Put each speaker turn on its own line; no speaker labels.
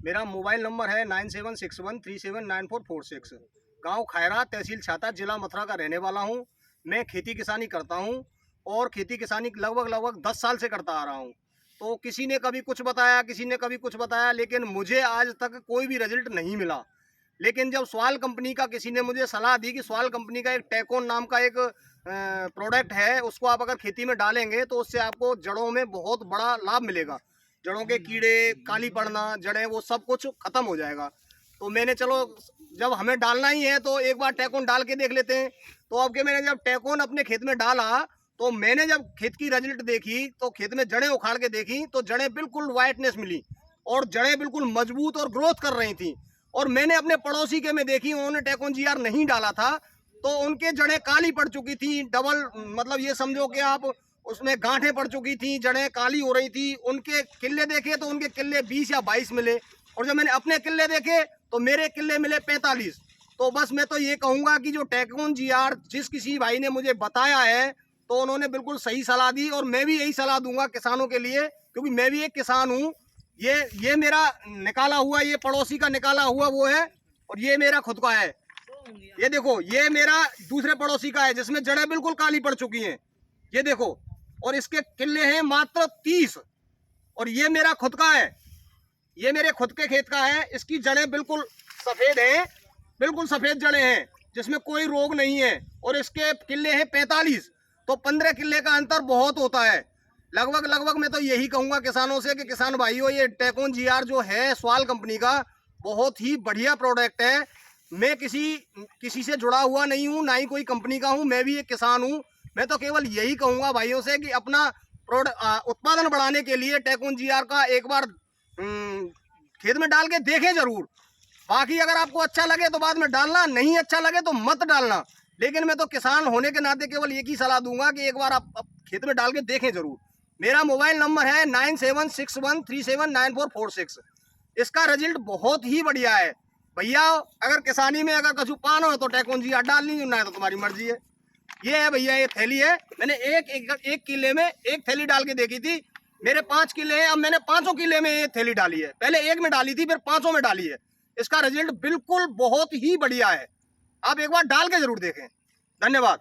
मेरा mobile number है 9761379446। गांव खैरा, तहसील छाता, जिला मथुरा का रहने वाला हूं। मैं खेती किसानी करता हूं और खेती किसानी लगभग 10 साल से करता आ रहा हूं। तो किसी ने कभी कुछ बताया, किसी ने कभी कुछ बताया, लेकिन मुझे आज तक कोई भी रिजल्ट नहीं मिला। लेकिन जब स्वाल कंपनी का किसी ने मुझे सलाह दी कि स्वाल कंपनी का एक टेकोन नाम का एक प्रोडक्ट है, उसको आप अगर खेती में डालेंगे तो उससे आपको जड़ों में बहुत बड़ा लाभ मिलेगा। जड़ों के कीड़े, काली पड़ना, जड़ें, वो सब कुछ खत्म हो जाएगा। तो मैंने चलो जब हमें डालना ही है तो एक बार टेकोन डाल के देख लेते हैं। तो अब के मैंने जब टेकोन अपने खेत में डाला तो मैंने जब खेत की रिजल्ट देखी तो खेत में जड़ें उखाड़ के देखी तो जड़ें बिल्कुल वाइटनेस मिली और जड़ें बिल्कुल मजबूत और ग्रोथ कर रही थी। और मैंने अपने पड़ोसी के में देखी, उन्होंने टेकोन जीआर नहीं डाला था तो उनके जड़ें काली पड़ चुकी थी, डबल, मतलब ये समझो कि आप उसमें गांठें पड़ चुकी थी, जड़ें काली हो रही थी। उनके किले देखे तो उनके किले 20 या 22 मिले और जब मैंने अपने किले देखे तो मेरे किले मिले 45। तो बस मैं तो ये कहूँगा कि जो टेकोन जीआर जिस किसी भाई ने मुझे बताया है तो उन्होंने बिल्कुल सही सलाह दी और मैं भी यही सलाह दूंगा किसानों के लिए, क्योंकि मैं भी एक किसान हूँ। ये मेरा निकाला हुआ, ये पड़ोसी का निकाला हुआ वो है और ये मेरा खुद का है। ये देखो, ये मेरा दूसरे पड़ोसी का है जिसमें जड़ें बिल्कुल काली पड़ चुकी हैं, ये देखो। और इसके किले हैं मात्र 30 और ये मेरा खुद का है, ये मेरे खुद के खेत का है। इसकी जड़ें बिल्कुल सफेद हैं, बिल्कुल सफेद जड़ें हैं जिसमें कोई रोग नहीं है और इसके किले हैं 45। तो 15 किले का अंतर बहुत होता है। लगभग मैं तो यही कहूँगा किसानों से कि किसान भाइयों, ये टेकोन जीआर जो है स्वाल कंपनी का, बहुत ही बढ़िया प्रोडक्ट है। मैं किसी से जुड़ा हुआ नहीं हूँ, ना ही कोई कंपनी का हूँ, मैं भी एक किसान हूँ। मैं तो केवल यही कहूँगा भाइयों से कि अपना उत्पादन बढ़ाने के लिए टेकोन जीआर का एक बार खेत में डाल के देखें जरूर। बाकी अगर आपको अच्छा लगे तो बाद में डालना, नहीं अच्छा लगे तो मत डालना। लेकिन मैं तो किसान होने के नाते केवल एक ही सलाह दूंगा कि एक बार आप खेत में डाल के देखें जरूर। मेरा मोबाइल नंबर है 9761379446। इसका रिजल्ट बहुत ही बढ़िया है भैया। अगर किसानी में अगर कछु पानो है तो टेकोन जीआर डाल लीजिए, ना है तो तुम्हारी मर्जी है। ये है भैया, ये थैली है। मैंने एक किले में एक थैली डाल के देखी थी। मेरे 5 किले हैं, अब मैंने 5 किले में ये थैली डाली है। पहले एक में डाली थी, फिर 5 में डाली है। इसका रिजल्ट बिल्कुल बहुत ही बढ़िया है। आप एक बार डाल के जरूर देखें। धन्यवाद।